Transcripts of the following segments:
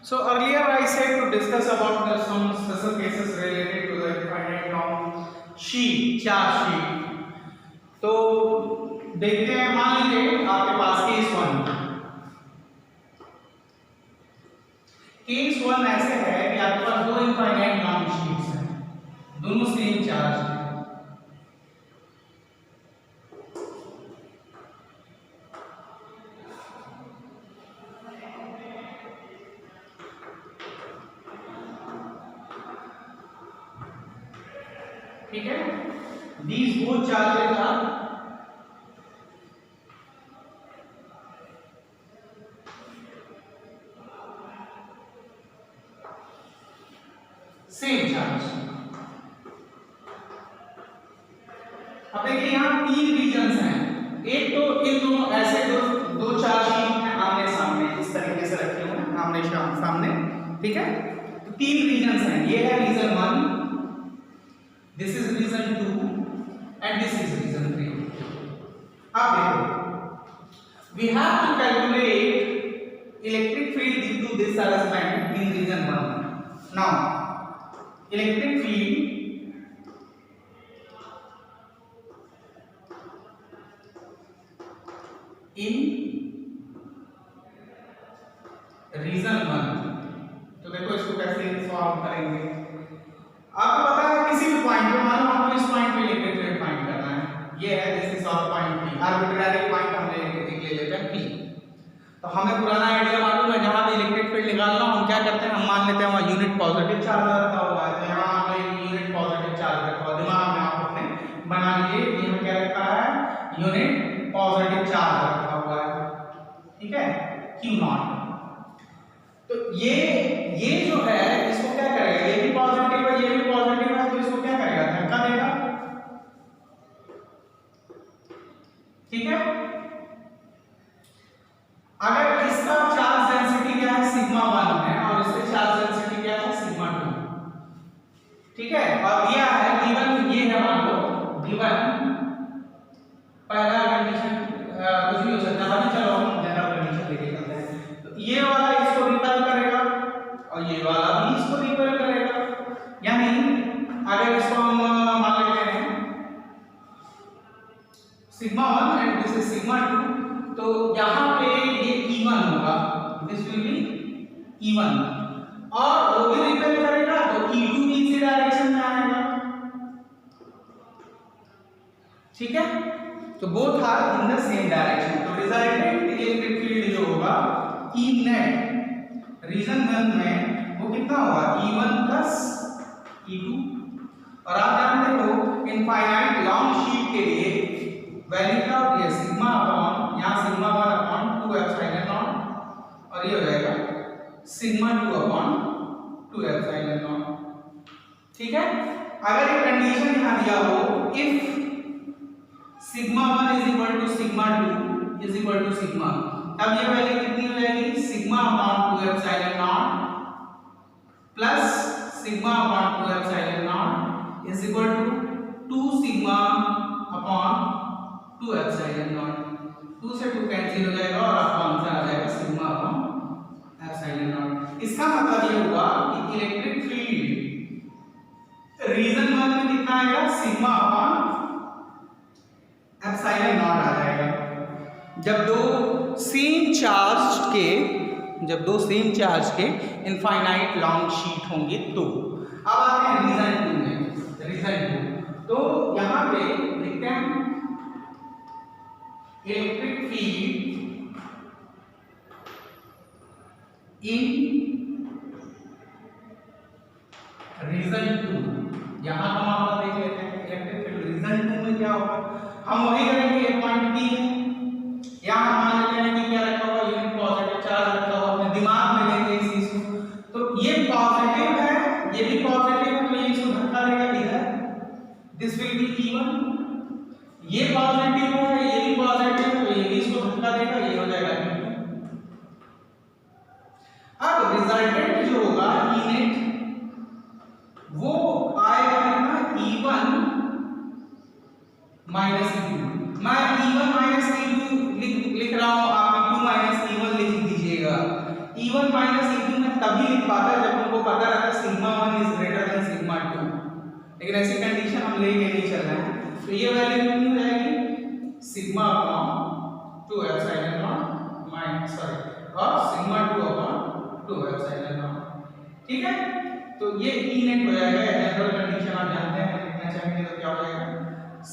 So earlier I said to discuss about some special cases related to the infinite long sheet, चार sheet। तो देखते हैं, मान लीजिए आपके पास केस वन ऐसे है कि आपके पास दो इनफाइनाइट लॉन्ग शीट्स हैं, दोनों सेम चार्ज हैं। ठीक है, these both charges are same charge. अब देखिए यहाँ तीन रीजन्स हैं। एक तो इन दोनों ऐसे दो चार्ज हैं आमने सामने, इस तरीके से रखे हुए हैं आमने सामने। ठीक है, तो तीन रीजन्स हैं, ये है region one, this is region two and this is region three. अब देखो, we have to calculate electric field due to this arrangement in region one. Now electric field in region one. तो देखो इसको कैसे solve करेंगे। आपको पता है किसी भी पॉइंट पे, मान लो आपको इस पॉइंट पे इलेक्ट्रिक फील्ड फाइंड करना है, ये है this is our point P, arbitrary point हम ले लेते हैं P। तो हमें पुराना आइडिया मालूम है, जहां भी इलेक्ट्रिक फील्ड निकालना हम क्या करते हैं, हम मान लेते हैं वहां यूनिट पॉजिटिव चार्ज रखा हुआ है, तो यहाँ हमने यूनिट पॉजिटिव चार्ज रखा हुआ, दिमाग में आप अपने बना लीजिए ये क्या रखा है, यूनिट पॉजिटिव चार्ज रखा हुआ है। ठीक है, Q नॉट। तो ये जो है इसको क्या करेगा, ये भी पॉजिटिव है, ये भी पॉजिटिव है, तो इसको क्या करेगा, धक्का देगा। ठीक है, अगर इसका चार्ज डेंसिटी क्या है, सिग्मा 1 है, और इसका चार्ज डेंसिटी क्या है, सिग्मा 2। ठीक है, और दिया है गिवन, ये है मान लो गिवन, पहला कंडीशन कुछ भी हो सकता है, चलो हम जनरल कंडीशन लेके चलते हैं। तो ये वाला इसको रिपेल करेगा और ये वाला भी इसको रिपेल करेगा, यानी अगर इसको हम मान लेते हैं sigma 1 and this is sigma 2, तो यहाँ पे ये E1 होगा, दिस विल बी E1, और वो भी रिपेल करेगा तो E2 भी इसी डायरेक्शन में आएगा। ठीक है, तो both are in the same direction. तो रिजल्टेंट इलेक्ट्रिक फील्ड जो होगा E नेट रीजन वन में वो कितना होगा, E1 प्लस E2। और आप जानते हो इनफाइनाइट लॉन्ग शीट के लिए वैल्यू क्या होती है, सिग्मा अपॉन, यहाँ सिग्मा 1 अपॉन 2 एप्सिलॉन नॉट, और ये हो जाएगा सिग्मा 2 अपॉन 2 एप्सिलॉन नॉट। ठीक है, अगर एक कंडीशन यहाँ दिया हो, if sigma 1 is equal to sigma 2 is equal to sigma, तब ये वैल्यू कितनी हो जाएगी, sigma upon 2 epsilon naught plus sigma upon 2 epsilon naught is equal to 2 sigma upon 2 epsilon naught. 2 से 2 कैंसिल हो जाएगा और आपका आंसर आ जाएगा सिग्मा अपॉन एप्सिलॉन नॉट। इसका मतलब ये हुआ कि इलेक्ट्रिक फील्ड रीजन वन में कितना आएगा, सिग्मा अपॉन एप्सिलॉन नॉट आ जाएगा। जब दो सेम चार्ज के इनफाइनाइट लॉन्ग शीट होंगे तो। अब आते हैं रीजन टू में, रीजन टू, तो यहाँ पे लिखते हैं electric field in region two. यहां हम आपका देख लेते हैं इलेक्ट्रिक फील्ड रीजन टू में क्या होगा, हम वही करेंगे, एक पॉइंट P है, यहां मान लेते हैं कि क्या रखा हुआ, यूनिट पॉजिटिव चार्ज रखा हुआ, अपने दिमाग में लेंगे इस चीज को। तो ये पॉजिटिव है, ये भी पॉजिटिव है, तो ये इसको धक्का देगा इधर, दिस विल बी E1। ये पॉजिटिव है, ये भी पॉजिटिव है, तो ये भी इसको धक्का देगा, ये हो जाएगा E2। अब रिजल्टेंट जो होगा E नेट वो आएगा कितना, E1 माइनस E2। मैं E1 माइनस E2 लिख रहा हूं, आप E2 माइनस E1 लिख दीजिएगा। E1 माइनस E2 में तभी लिख पाता जब हमको पता रहता है sigma 1 is greater than sigma 2, लेकिन ऐसी कंडीशन हम लेके नहीं चल रहे हैं। तो ये वैल्यू कितनी हो जाएगी, sigma upon 2 epsilon naught minus और सिग्मा 2 अपॉन 2 एप्सिलॉन नॉट, ठीक है। तो ये ई नेट हो जाएगा, जनरल कंडीशन आप जानते हैं, लिखना चाहेंगे तो क्या हो जाएगा,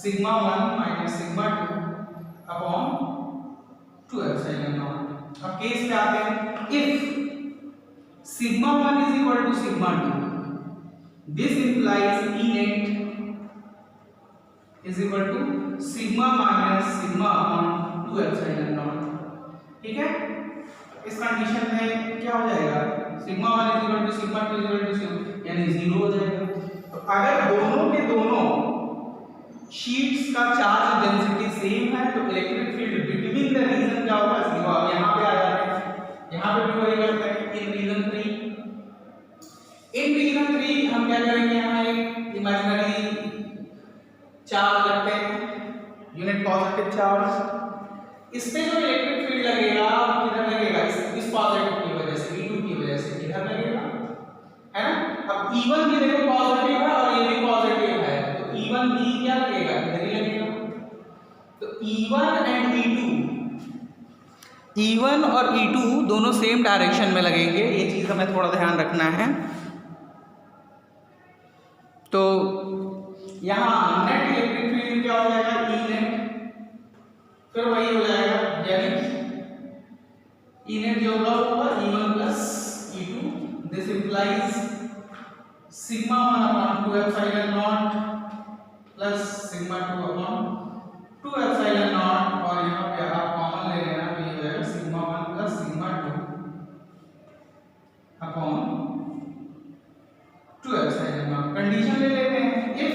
sigma 1 minus sigma 2 upon 2 epsilon not. अब केस पे आते हैं, if sigma 1 is equal to sigma 2, this implies E net is equal to sigma minus sigma upon 2 epsilon naught, ठीक है। इस कंडीशन में क्या हो जाएगा, sigma 1 is equal to sigma 2 is equal to 0, यानी 0 हो जाएगा। तो अगर दोनों के दोनों शीट्स का चार्ज डेंसिटी सेम है तो electric field between the region क्या होगा, 0। अब यहाँ पे आ जाते हैं, यहाँ पे भी वही करते हैं, इन रीजन 3 हम क्या करेंगे, यहाँ एक इमेजिनरी चार्ज रखते हैं, यूनिट पॉजिटिव चार्ज। इस पे जो इलेक्ट्रिक फील्ड लगेगा वो किधर लगेगा, इस पॉजिटिव की वजह से, E2 की वजह से इधर लगेगा, है ना। अब E1 भी देखो पॉजिटिव है और ये भी पॉजिटिव है, तो E1 भी क्या लगेगा, इधर ही लगेगा। तो E1 एंड E1 और E2 दोनों सेम डायरेक्शन में लगेंगे, ये चीज हमें थोड़ा ध्यान रखना है। तो यहाँ नेट इलेक्ट्रिक फील्ड क्या हो जाएगा, E नेट, फिर वही हो जाएगा, यानी E नेट जो होगा E1 plus E2, this implies sigma 1 upon 2 epsilon naught plus sigma 2 upon 2 epsilon not, और यहाँ पे आप कॉमन ले लेना, तो ये हो जाएगा sigma 1 plus sigma 2 upon 2 epsilon naught. Condition ले लेते हैं, if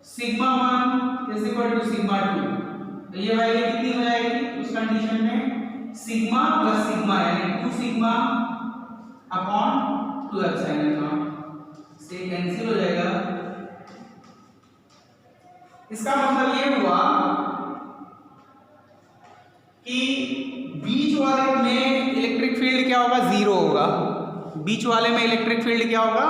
sigma 1 is equal to sigma 2, तो ये वैल्यू कितनी हो जाएगी उस कंडीशन में, सिग्मा प्लस सिग्मा यानी 2 सिग्मा अपॉन 2 एप्सिलॉन नॉट से कैंसिल हो जाएगा। इसका मतलब ये हुआ कि बीच वाले में इलेक्ट्रिक फील्ड क्या होगा, 0 होगा, बीच वाले में इलेक्ट्रिक फील्ड क्या होगा,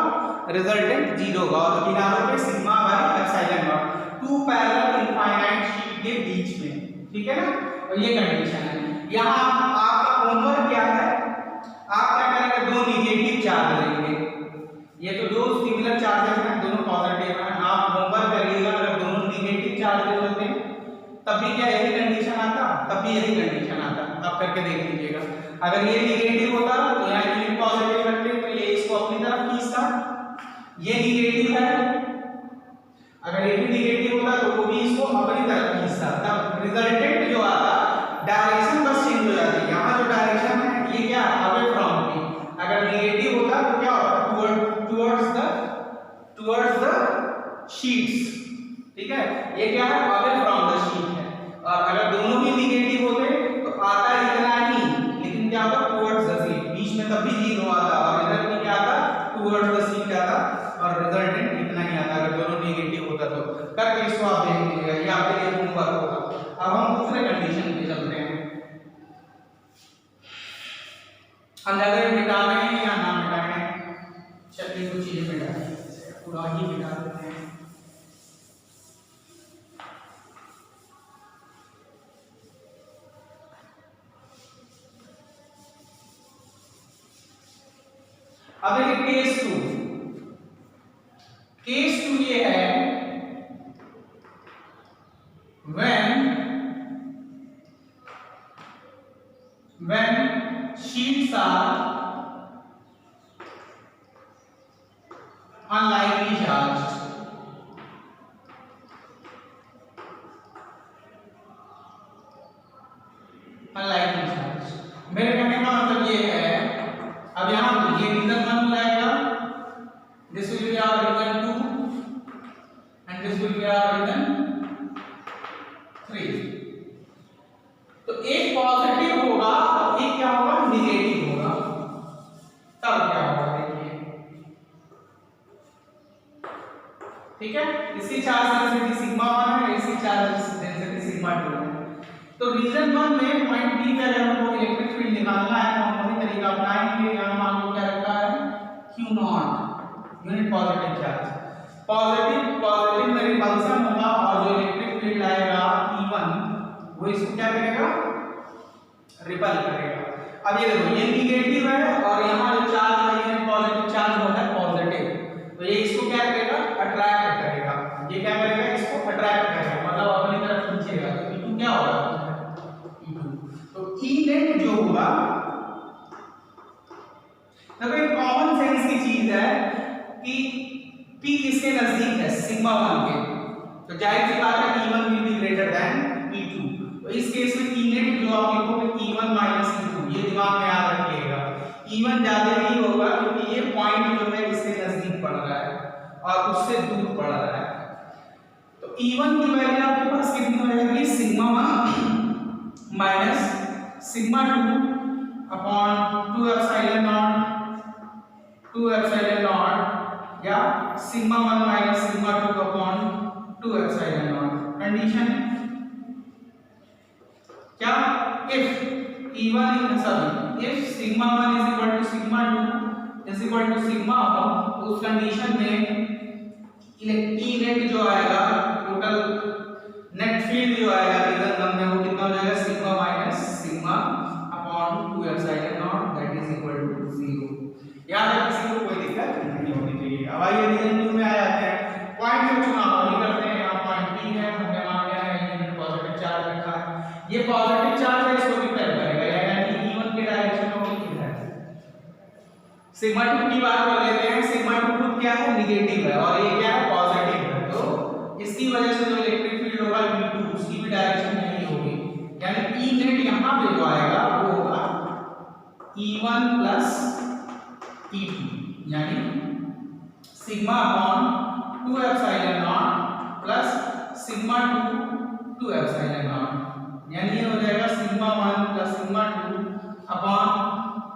रिजल्टेंट 0 होगा, और किनारों पे sigma by epsilon naught, 2 parallel infinite sheet के बीच में, ठीक है ना। तो ये कंडीशन है। यहाँ आपका होमवर्क क्या है, आप क्या करेंगे, दो निगेटिव चार्ज लेंगे, ये तो दो सिमिलर चार्जेस हैं, दोनों पॉजिटिव हैं, आप होमवर्क करिएगा, अगर दोनों निगेटिव चार्जेस होते हैं तब भी क्या यही कंडीशन आता, तब भी यही कंडीशन आता, आप करके देख लीजिएगा। अगर ये निगेटिव होता तो यहाँ यूनिट पॉजिटिव रखते, तो ये इसको अपनी तरफ खींचता, ये निगेटिव है, अगर ये भी निगेटिव होता तो वो भी इसको अपनी तरफ खींचता, तब रिजल्टेंट जो आता डायरेक्शन बस चेंज हो जाती। यहाँ जो डायरेक्शन है ये क्या, अवे फ्रॉम पी, अगर निगेटिव होता तो क्या होता, टुवर्ड्स द शीट्स, ठीक है, ये क्या है, अवे फ्रॉम द शीट है। और अगर दोनों भी निगेटिव होते तो आता इतना ही, लेकिन क्या होता, टुवर्ड्स द शीट, बीच में तब भी 0 आता, और इधर भी क्या आता, टुवर्ड्स द शीट आता, और रिजल्टेंट इतना ही आता अगर दोनों निगेटिव होता तो। करके इसको आप देख लीजिएगा, ये आपके लिए होमवर्क होगा। अब हम दूसरे कंडीशन पे चलते हैं, हम ज्यादा मिटा रहे हैं या ना मिटा रहे हैं, चलिए कुछ चीजें मिटा दें, पूरा ही मिटा देते हैं। अब देखिए केस 2 ये है, when sheets are unlikely charged, मेरे कहने का मतलब ये है, अब यहाँ ये रीजन 1 हो जाएगा, this will be our region 2 and this will be our region 3। तो एक पॉजिटिव होगा, एक क्या होगा, निगेटिव होगा, तब क्या होगा देखिए, ठीक है। इसकी चार्ज डेंसिटी सिग्मा 1 है, इसकी चार्ज डेंसिटी सिग्मा 2 है। तो रीजन 1 में पॉइंट बी पे अगर हमको इलेक्ट्रिक फील्ड निकालना है तो हम वही तरीका अपनाएंगे। यहाँ मान लो क्या रखा है Q not unit positive charge, positive में रिपल्सन होगा और जो इलेक्ट्रिक फील्ड आएगा E1 वो इसको क्या करेगा, रिपल करेगा। अब ये देखो ये निगेटिव है और यहाँ जो चार्ज है यूनिट पॉजिटिव चार्ज वो है पॉजिटिव, तो ये इसको क्या करेगा, अट्रैक्ट करेगा। ये क्या करेगा, इसको अट्रैक्ट करेगा, मतलब अपनी तरफ खींचेगा। तो E2 क्या होगा, तो E नेट जो होगा, देखो एक कॉमन सेंस की चीज है कि P किसके नजदीक है, सिग्मा 1 के, तो जाहिर सी बात है E1 will be greater than E2। तो इस केस में E नेट जो आप लिखोगे E1 माइनस E2, ये दिमाग में याद रखिएगा। E1 ज्यादा ही होगा क्योंकि ये पॉइंट जो है इसके नजदीक पड़ रहा है और उससे दूर पड़ रहा है। तो E1 की वैल्यू आपके पास कितनी हो जाएगी, sigma 1 minus sigma 2 upon 2 epsilon naught या sigma 1 minus sigma 2 upon 2 epsilon naught. Condition क्या, if E1 sorry if sigma 1 is equal to sigma 2 is equal to sigma 1, तो उस कंडीशन में E नेट जो आएगा, टोटल नेट फील्ड जो आएगा reason 1 में वो कितना हो जाएगा, sigma minus sigma upon 2 epsilon naught that is equal to 0। याद है, किसी को कोई दिक्कत नहीं होनी चाहिए। अब आइए रीजन 2 में आ जाते हैं। पॉइंट जो चुना वही करते हैं। यहाँ पॉइंट P है, हमने मान लिया है यूनिट पॉजिटिव चार्ज रखा है, ये पॉजिटिव चार्ज है, इसको रिपेल करेगा, यानी E1 के डायरेक्शन में वो किधर है। सिग्मा 2 की बात कर लेते हैं। सिग्मा 2 क्या है, निगेटिव है और ये क्या है, पॉजिटिव है, तो इसकी वजह से जो इलेक्ट्रिक फील्ड होगा V2 उसकी भी डायरेक्शन यही होगी, यानी E नेट यहाँ पे जो आएगा वो होगा E1 प्लस E2, यानी sigma upon 2 epsilon naught plus sigma 2 epsilon not, यानी ये हो जाएगा sigma 1 plus sigma 2 upon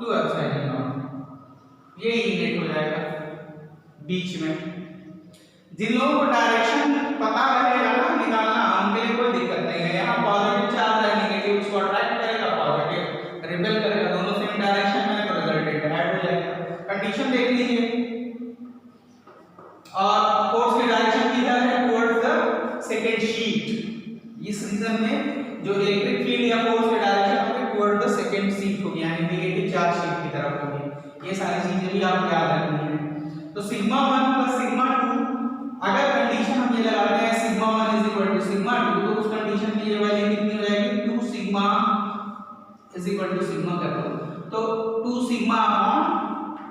2 epsilon naught. ये E नेट हो जाएगा बीच में। जिन लोगों को डायरेक्शन पता रहेगा ना निकालना, उनके लिए कोई दिक्कत नहीं है। यहाँ पॉजिटिव चार्ज है, नेगेटिव उसको अट्रैक्ट करेगा, पॉजिटिव रिपेल करेगा, दोनों सेम डायरेक्शन में, तो रिजल्टेंट ऐड हो जाएगा। कंडीशन देख लीजिए, और फोर्स की डायरेक्शन किधर है, टुवर्ड्स द सेकंड शीट। इस रीजन में जो इलेक्ट्रिक फील्ड या फोर्स की डायरेक्शन होगी टुवर्ड द सेकंड शीट होगी, यानी नेगेटिव चार्ज शीट की तरफ होगी। ये सारी चीजें भी आपको याद रखनी है। तो सिग्मा 1 प्लस सिग्मा 2, अगर कंडीशन हम ये लगाते हैं sigma 1 is equal to sigma 2, तो उस कंडीशन में ये वैल्यू कितनी हो जाएगी, 2 sigma is equal to sigma कर दो, तो 2 सिग्मा अपॉन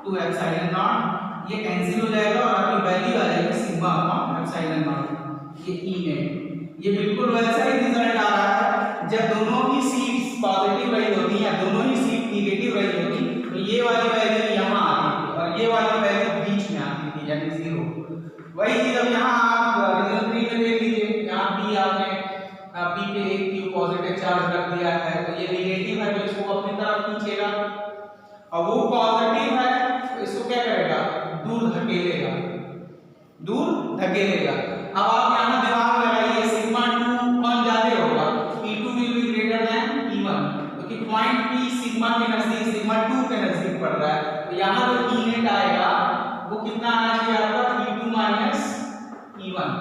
2 एप्सिलॉन नॉट, ये कैंसिल हो जाएगा और आपकी वैल्यू आ जाएगी सिग्मा अपॉन एप्सिलॉन नॉट। ये E नेट, ये बिल्कुल वैसा ही रिजल्ट आ रहा है जब दोनों ही सीट्स पॉजिटिव रही होती या दोनों ही सीट निगेटिव रही होती, तो ये वाली वैल्यू यहाँ आती थी और ये वाली वैल्यू बीच में आती थी, यानी 0। वही चीज अब यहाँ आप रीजन 3 में देख लीजिए। यहाँ P आपने P पे एक Q पॉजिटिव चार्ज रख दिया है, तो ये निगेटिव है तो इसको अपनी तरफ खींचेगा, और वो पॉजिटिव है तो इसको क्या करेगा, दूर धकेलेगा, दूर धकेलेगा। अब आप यहाँ दिमाग लगाइए, सिग्मा 2 कौन ज्यादा होगा, E2 will be greater than E1, क्योंकि पॉइंट P सिग्मा के नजदीक, सिग्मा 2 के नजदीक पड़ रहा है, तो यहाँ जो E नेट आएगा वो कितना आना चाहिए आपका, E2 माइनस E1,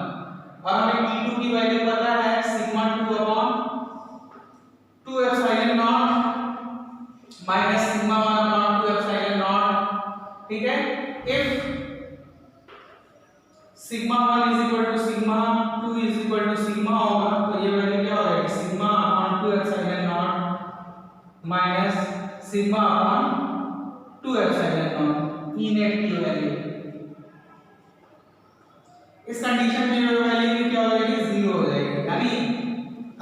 और हमें E2 की वैल्यू पता है sigma 2 upon 2 epsilon naught minus sigma 1 upon 2 epsilon naught. ठीक है, if sigma 1 is equal to sigma 2 is equal to sigma होगा, तो ये वैल्यू क्या हो जाएगी, sigma upon 2 epsilon naught minus sigma upon 2 epsilon naught, E net की value. इस कंडीशन में वैल्यू क्या हो जाएगी, 0 हो जाएगी। यानी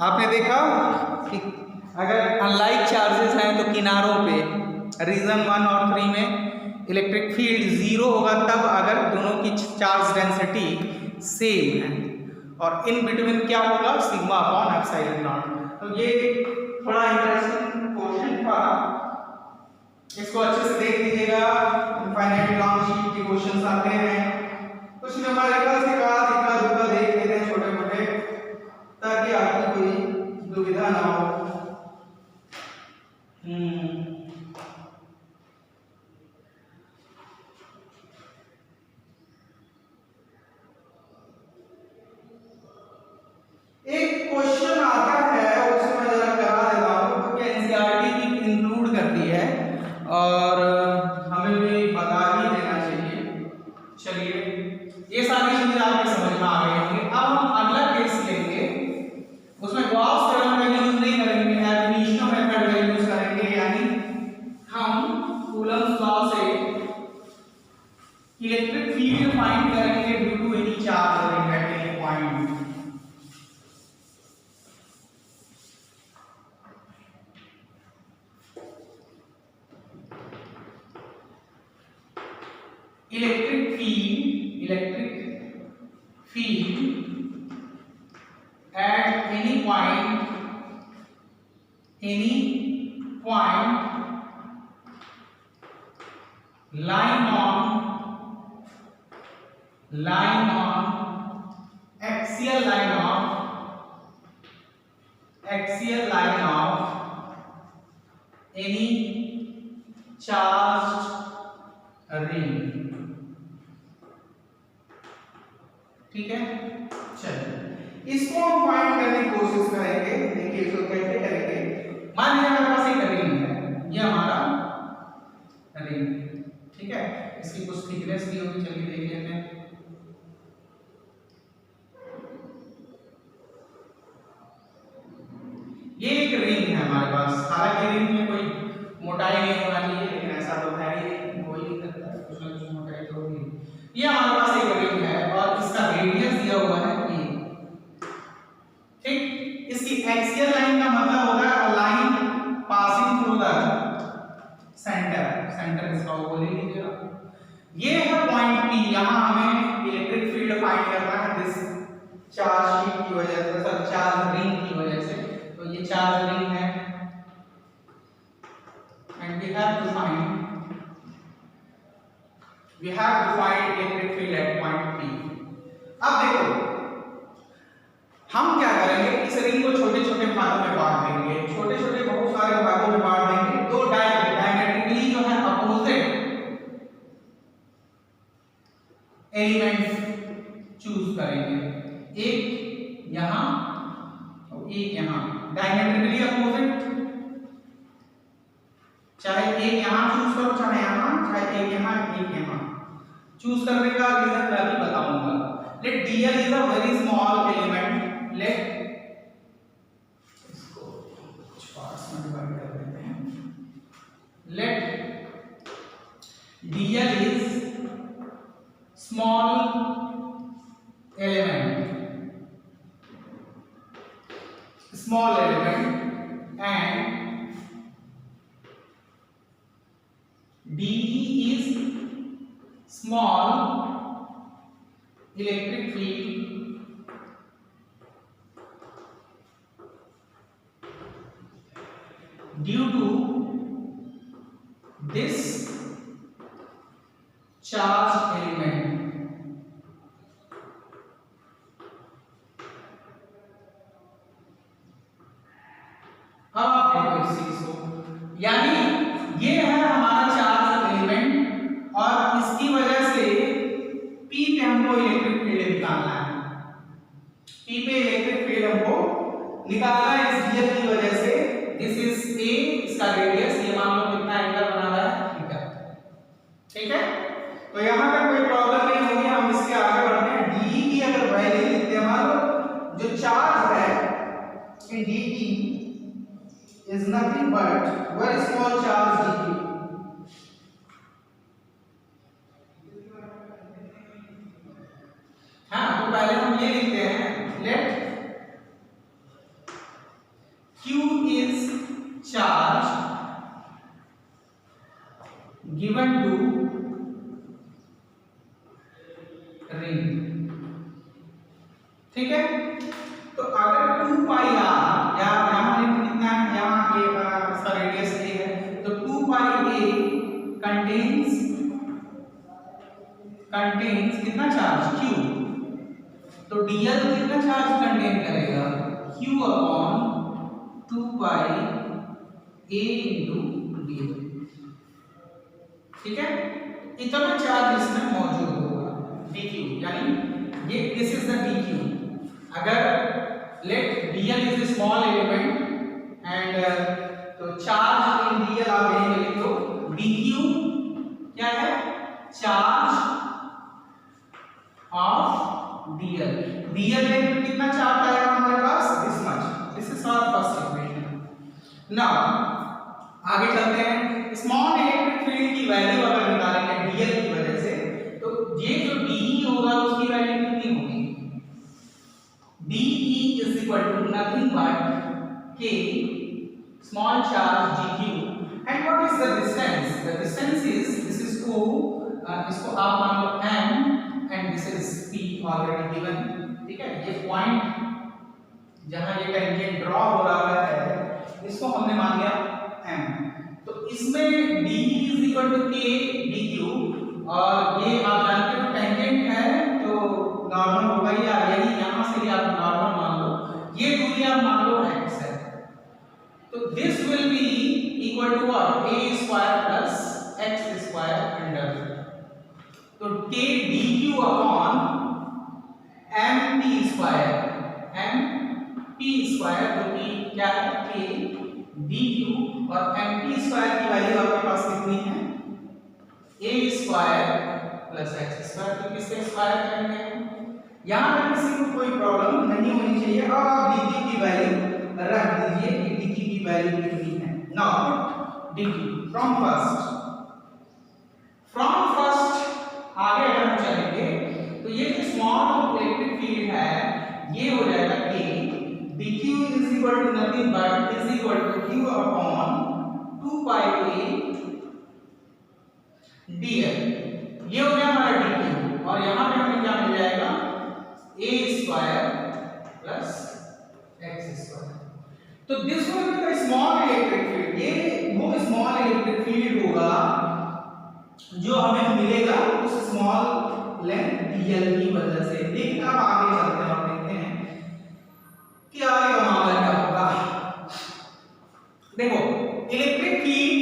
आपने देखा कि अगर अनलाइक चार्जेस हैं तो किनारों पे रीजन 1 और 3 में इलेक्ट्रिक फील्ड 0 होगा तब अगर दोनों की चार्ज डेंसिटी सेम है, और इन बिटवीन क्या होगा, सिग्मा अपॉन एप्सिलॉन नॉट। तो ये थोड़ा इंटरेस्टिंग क्वेश्चन था, इसको अच्छे से देख लीजिएगा। इनफाइनाइट लॉन्ग शीट के क्वेश्चंस आते हैं, कुछ न्यूमेरिकल से का दिक्कत देख लेते हैं छोटे मोटे, ताकि आपको कोई दुविधा ना हो। और हमें भी बता ही देना चाहिए। चलिए ये सारी चीजें आपके समझ में आ गई होंगी। अब हम अगला केस लेंगे, उसमें गॉस थ्योरम का यूज नहीं करेंगे, एब इनिशियो मेथड का यूज करेंगे, यानी हम कूलम्ब्स लॉ से इलेक्ट्रिक फील्ड फाइंड करेंगे due to any charge at any point. Electric field at any point lying on axial line of any charged ring। ठीक है, चलिए इसको हम फाइंड करने की कोशिश करेंगे। देखिए इसको कैसे करेंगे। मान लीजिए हमारे पास एक रिंग है, ये हमारा रिंग, ठीक है, इसकी कुछ थिकनेस भी होगी, चलिए देख लेते हैं। ये एक रिंग है हमारे पास, हालांकि रिंग में कोई मोटाई नहीं होना चाहिए, लेकिन ऐसा तो है ही, कोई नहीं करता, कुछ ना कुछ मोटाई तो होगी। ये हमारे पास एक रिंग है और इसका रेडियस दिया हुआ है ए, ठीक। इसकी एक्सियल लाइन का मतलब होगा line passing through the centre इसका वो बोल लीजिएगा। ये है पॉइंट पी, यहां हमें इलेक्ट्रिक फील्ड फाइंड करना है दिस चार्ज शीट की वजह से, सर चार्ज रिंग की वजह से। तो ये चार्ज रिंग है and we have to find electric field at point P. अब देखो हम क्या करेंगे, इस रिंग को छोटे छोटे भागों में बांट देंगे, छोटे छोटे बहुत सारे भागों में बांट देंगे। दो डायमेट्रिकली जो है अपोजिट एलिमेंट्स चूज करेंगे, एक यहां और एक यहां, डायमेट्रिकली अपोजिट। चाहे एक यहां चूज करो, चाहे यहां, चाहे एक यहां चूज करने का रीजन मैं भी बताऊंगा। Let dl is a very small element, let इसको कुछ पार्ट्स में डिवाइड कर देते हैं। Let dl is small element and dE is small electric field due to this charged element। अब आप देखो इस चीज को, यानी ये है हमारा चार्ज एलिमेंट और इसकी वजह से P पे हमको इलेक्ट्रिक फील्ड निकालना है। P पे इलेक्ट्रिक फील्ड हमको निकालना है इस dl की वजह से। दिस इज a, इसका रेडियस, ये मान लो कितना एंगल बना रहा है, थीटा, ठीक है। तो यहां तक कोई प्रॉब्लम नहीं होगी, हम इसके आगे बढ़ते हैं। dE की अगर वैल्यू लिखते हैं, मान लो जो चार्ज है in dE is nothing but very small charge dq। हाँ, तो पहले हम ये लिखते हैं, let q is charge given to ring, ठीक है। तो अगर 2 पाई r, या यहां कितना है, यहां इसका रेडियस a है, तो 2 पाई a कंटेन्स कितना चार्ज, q। तो dl कितना चार्ज कंटेन करेगा, q upon 2 pi a into dl, ठीक है। इतना चार्ज इसमें मौजूद होगा dq, यानी ये दिस इज द dq। अगर let dl is a small element and तो चार्ज इन dl आप यहीं लिख लो, d charge of dl। dl में कितना चार्ज आएगा हमारे पास, this much. This is our first equation. Now आगे चलते हैं। स्मॉल इलेक्ट्रिक फील्ड की वैल्यू अगर निकालेंगे dl की वजह से, तो ये जो de होगा उसकी वैल्यू कितनी होगी, de is equal to nothing but k small charge dq, and what is the distance? The distance is, this is 2, इसको आप मान लो m and this is p already given, ठीक है। ये पॉइंट जहां ये टेंजेंट ड्रॉ हो रहा है इसको हमने मान लिया m। तो इसमें d is equal to k dq, और ये आप जानते हो टेंजेंट है तो नॉर्मल होगा, या यही यहां से ही आप नॉर्मल मान लो, ये दूरी आप मान लो x है। तो this will be equal to what, a square plus x square under root. तो k dq upon mp square, mp square जो कि क्या है k dq, और mp स्क्वायर की वैल्यू आपके पास कितनी है, a square plus x square. तो किसके स्क्वायर करेंगे, यहां पर किसी को कोई प्रॉब्लम नहीं होनी चाहिए। अब आप dq की वैल्यू रख दीजिए कि dq की वैल्यू कितनी है। नाउ dq फ्रॉम फर्स्ट आगे अगर हम चलेंगे तो ये जो स्मॉल इलेक्ट्रिक फील्ड है ये हो जाएगा k dq is equal to nothing but is equal to q upon 2 pi a dl। ये हो गया हमारा dq, और यहां पे हमें क्या मिल जाएगा, a square plus x square. तो this will be the small electric field. ये वो स्मॉल इलेक्ट्रिक फील्ड होगा जो हमें मिलेगा उस स्मॉल लेंथ dl की वजह से। लेकिन अब आगे चलते हैं और देखते हैं कि आगे का मामला क्या होगा। देखो इलेक्ट्रिक फील्ड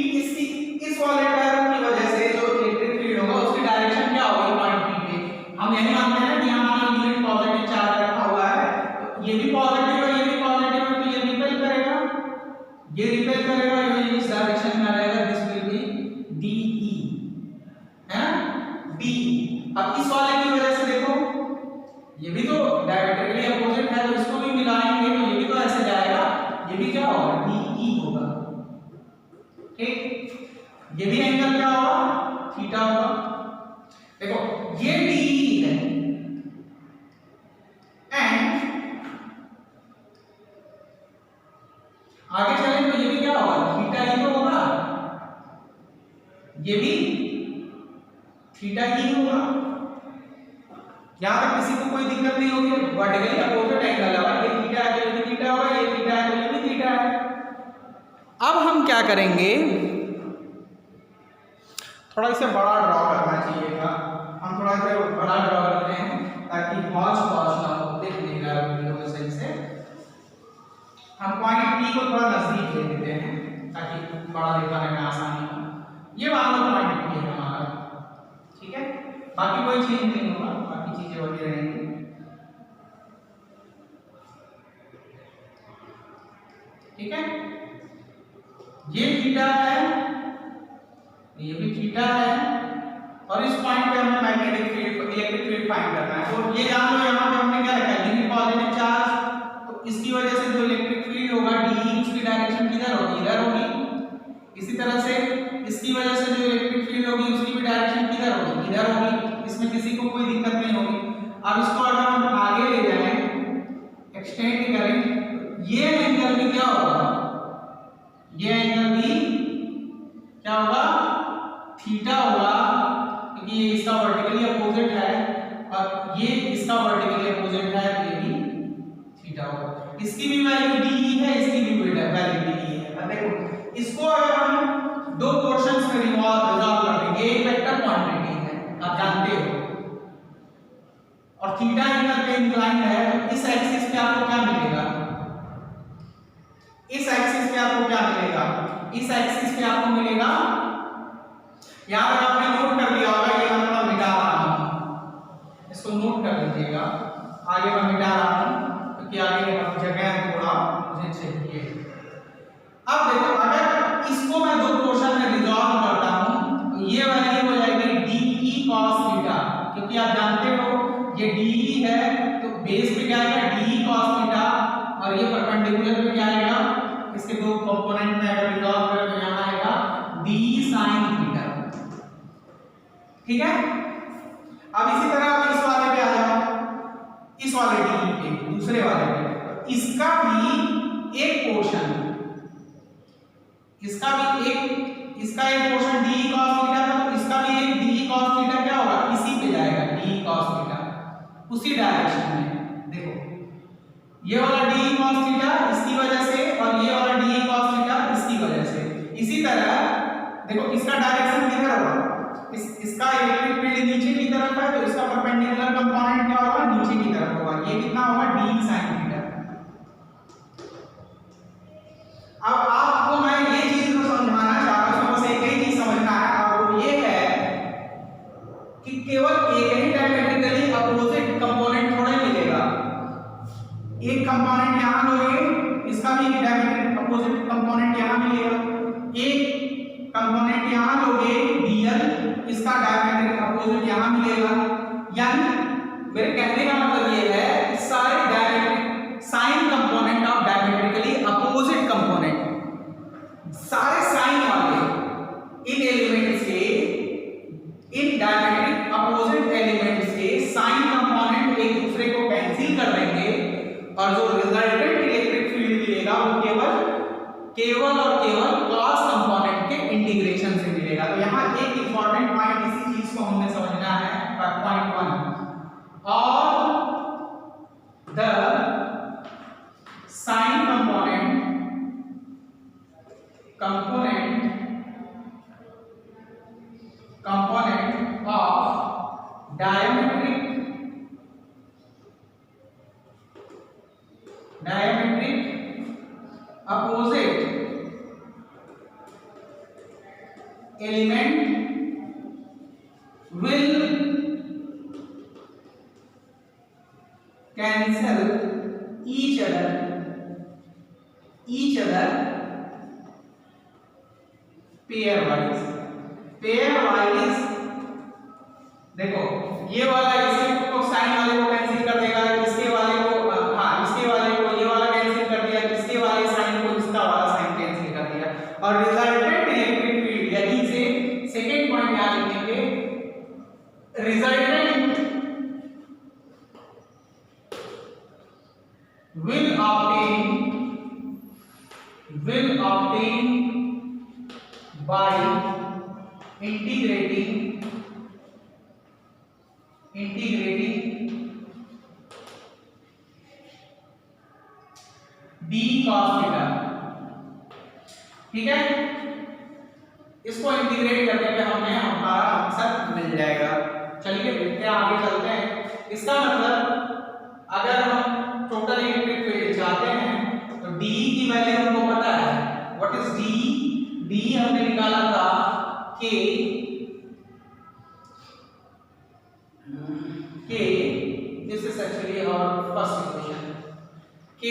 इस वाले टर्म की वजह से जो इलेक्ट्रिक फील्ड होगा उसकी डायरेक्शन क्या होगी, पॉइंट p पे। हम यही मानते हैं ना कि हमारा यूनिट पॉजिटिव चार्ज रखा हुआ है, तो ये भी पॉजिटिव है, ये भी पॉजिटिव है, तो ये रिपेल करेगा, ये रिपेल करेगा, ये इस डायरेक्शन में रहेगा। दिस विल बी de, है ना, de। अब इस वाले की वजह से देखो ये भी तो डायरेक्टली अपोजिट है, तो इसको भी मिलाएंगे तो ये भी तो ऐसे जाएगा, ये भी क्या होगा, de होगा, ठीक। ये भी एंगल क्या होगा, थीटा होगा। देखो ये de है, एंड आगे चलें तो ये भी क्या होगा, थीटा ही तो होगा, ये भी थीटा ही होगा। यहां तक किसी को कोई दिक्कत नहीं होगी, वर्टिकली अपोजिट एंगल है, ये थीटा है तो ये भी थीटा होगा, ये थीटा है तो ये भी थीटा है। अब हम क्या करेंगे, थोड़ा इसे बड़ा ड्रॉ करना चाहिए था, हम थोड़ा इसे बड़ा ड्रॉ करते हैं ताकि हौच पौच ना हो देखने का वीडियो को सही से। हम पॉइंट P को थोड़ा नजदीक ले लेते हैं ताकि बड़ा दिखाने में आसानी हो। ये वाला पॉइंट P है हमारा, ठीक है, बाकी कोई चीज नहीं होगा, बाकी चीजें वही रहेंगी, ठीक है। ये थीटा है, ये भी थीटा है, और इस पॉइंट पे हमें magnetic field, electric field find करना है। तो ये जान लो यहाँ पे हमने क्या रखा है, यूनिट पॉजिटिव चार्ज, तो इसकी वजह से जो इलेक्ट्रिक फील्ड होगा डी, उसकी डायरेक्शन किधर होगी, इधर होगी। इसी तरह से इसकी वजह से जो इलेक्ट्रिक फील्ड होगी उसकी भी डायरेक्शन किधर होगी, इधर होगी। इसमें किसी को कोई दिक्कत नहीं होगी। अब इसको अगर हम आगे ले जाएं, एक्सटेंड करें, ये एंगल भी क्या होगा, ये एंगल भी क्या होगा, थीटा होगा, क्योंकि ये इसका वर्टिकली अपोजिट है और ये इसका वर्टिकली अपोजिट है, तो ये भी थीटा होगा। इसकी भी वैल्यू डी है, इसकी भी वैल्यू डी है। अब देखो इसको अगर हम दो पोर्शंस में रिजॉल्व कर देंगे, एक वेक्टर क्वांटिटी है आप जानते हो, और थीटा एंगल पे इंक्लाइंड है, तो इस एक्सिस पे आपको क्या मिलेगा, इस एक्सिस पे आपको क्या मिलेगा, इस एक्सिस पे आपको मिलेगा, यहां पर आपने नोट कर लिया होगा, ये मैं थोड़ा मिटा रहा हूं, इसको नोट कर लीजिएगा, आगे मैं मिटा रहा हूं क्योंकि आगे जगह थोड़ा मुझे चाहिए। अब देखो अगर इसको मैं दो पोर्शन में रिजॉल्व करता हूं तो ये वैल्यू हो जाएगी डी ई ठीक है। अब इसी तरह आप इस वाले पे आ जाओ, इस वाले डी पे, दूसरे वाले पे, इसका भी एक पोर्शन, इसका एक पोर्शन डी cos थीटा था, तो इसका भी एक डी cos थीटा क्या होगा, इसी पे जाएगा, डी cos थीटा, उसी डायरेक्शन में। देखो ये वाला डी cos थीटा इसकी वजह से, और ये वाला डी cos थीटा इसकी वजह से। इसी तरह देखो इसका डायरेक्शन किधर होगा, इसका इलेक्ट्रिक फील्ड नीचे की तरफ है, तो इसका परपेंडिकुलर कंपोनेंट क्या होगा, नीचे की तरफ होगा। ये कितना होगा, डी sin थीटा। अब आपको मैं ये चीज को समझाना चाह रहा हूं, बस एक ही चीज समझना है, और वो ये है कि केवल एक ही डायमेट्रिकली अपोजिट कंपोनेंट थोड़ा ही मिलेगा। एक कंपोनेंट यहां लोगे, इसका भी डायमेट्रिक अपोजिट कंपोनेंट यहां मिलेगा, एक कंपोनेंट यहां लोगे dl, इसका डायमेट्रिक अपोजिट यहां मिलेगा। यानी मेरे कहने का मतलब ये है कि सारे diametric sine component of diametrically opposite component, सारे साइन वाले इन एलिमेंट्स के, इन डायमेट्रिक अपोजिट एलिमेंट्स के साइन कंपोनेंट एक दूसरे को कैंसिल कर देंगे, और जो रिजल्टेंट इलेक्ट्रिक फील्ड मिलेगा वो केवल और केवल cos कंपोनेंट के इंटीग्रेशन से मिलेगा। तो यहाँ एक इंपॉर्टेंट पॉइंट इसी चीज को हमने समझना है, पॉइंट 1, और the sine component of diametric opposite element will cancel each other pairwise। देखो ये वाला इसी को साइन वाले को कैंसिल कर देगा, इसके वाले को इसके वाले को ये वाला कैंसिल कर दिया, इसके वाले साइन को इसका वाला साइन कैंसिल कर दिया, और रिजल्टेंट इलेक्ट्रिक फील्ड, यहीं से सेकंड पॉइंट यहां लिखेंगे, resultant will obtain by integrating d cos theta. ठीक है, इसको इंटीग्रेट करने पे हमें हमारा आंसर मिल जाएगा। चलिए देखते हैं, आगे चलते हैं। इसका मतलब अगर हम टोटल इलेक्ट्रिक फील्ड चाहते हैं तो d की वैल्यू हमको पता है। व्हाट इज d हमने निकाला था k this is actually our first equation, k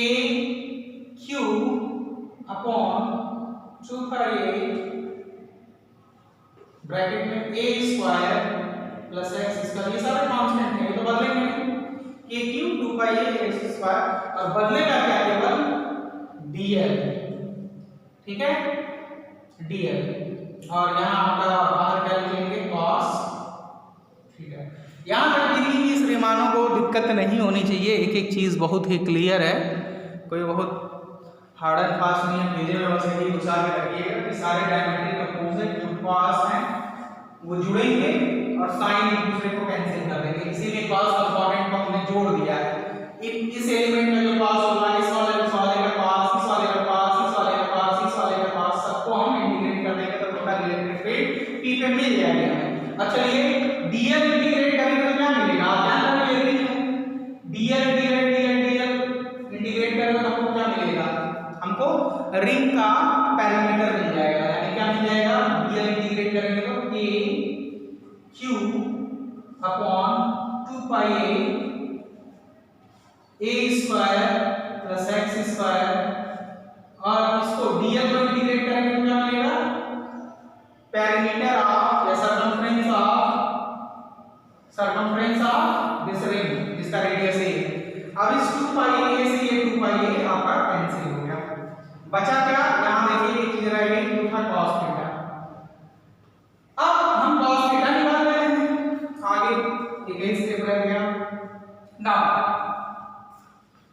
q upon 2πa bracket में a स्क्वायर प्लस x, इसका ये सारे कांस्टेंट है, ये तो बदलेंगे नहीं, k q 2πa x square, और बदलेगा क्या, केवल dl। ठीक है, dl, और यहाँ आपका बाहर क्या लिखेंगे, cos। ठीक है, यहाँ तक किसी भी इस रिमानों को दिक्कत नहीं होनी चाहिए, एक एक चीज़ बहुत ही क्लियर है, कोई बहुत हार्ड एंड फास्ट नहीं है। भेजे में बस यही घुसा के रखिएगा कि सारे डायमेट्रिक अपोजिट जो cos हैं वो जुड़ेंगे और साइन एक दूसरे को कैंसिल कर देंगे, इसीलिए cos कंपोनेंट को हमने जोड़ दिया है। इस एलिमेंट में जो cos होगा, इस वाले का cos, इस वाले का cos, इस वाले का cos, इस वाले का cos, सबको हम इंटीग्रेट कर देंगे तो टोटल इलेक्ट्रिक फील्ड P पे मिल जाएगी हमें। अब चलिए dl इंटीग्रेट करेंगे तो क्या मिलेगा, आप ध्यान रखिए, dl इंटीग्रेट करेंगे तो हमको क्या मिलेगा, हमको रिंग का पैरामीटर मिल जाएगा। यानी क्या मिल जाएगा, dl इंटीग्रेट करेंगे तो k q upon 2πa a square plus x square, और इसको dl को इंटीग्रेट करेंगे तो क्या मिलेगा, पैरामीटर ऑफ या सरकमफ्रेंस ऑफ दिस रिंग, जिसका रेडियस है। अब इस 2πa से ये 2πa आपका कैंसिल हो गया, बचा क्या, यहां देखिए एक चीज रह गई, वो था cos थीटा। अब हम cos थीटा निकाल रहे हैं,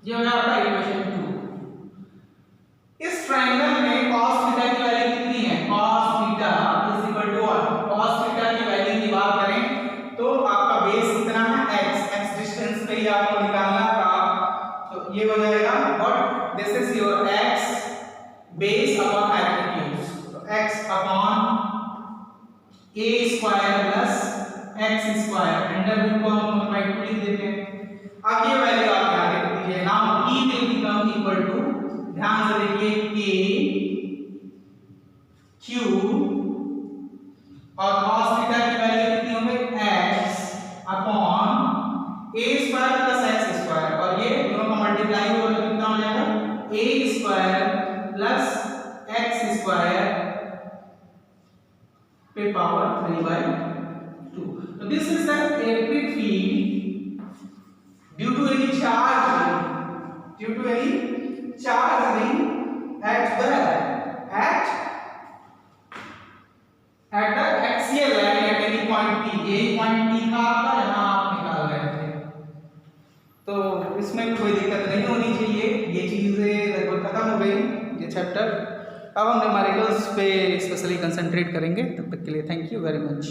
ये हो गया आपका इक्वेशन 2। इस ट्रायंगल में cos थीटा की वैल्यू कितनी है? cos theta is equal to what? cos theta की वैल्यू की बात करें तो आपका बेस कितना है? x डिस्टेंस पे ही आपको निकालना था, तो ये हो जाएगा what? This is your x base upon altitude, तो x upon a square plus x square under root को हम बाय 2 लिख देते हैं। अब ये वैल्यू आप यहां लिख दीजिए। Now e will become equal to, ध्यान से देखिए, k q और cos थीटा की वैल्यू कितनी होगी? x upon a square plus x square, और ये दोनों का मल्टीप्लाई होगा तो कितना हो जाएगा? a square plus x square पे power 3/2। So this is the electric field due to any charge ring at where? At the axial line at any point P। ये पॉइंट P था आपका, यहाँ आप निकाल रहे थे, तो इसमें कोई दिक्कत नहीं होनी चाहिए। ये चीजें लगभग खत्म हो गई ये चैप्टर। अब हम न्यूमेरिकल्स पे स्पेशली कंसंट्रेट करेंगे। तब तक के लिए थैंक यू वेरी मच।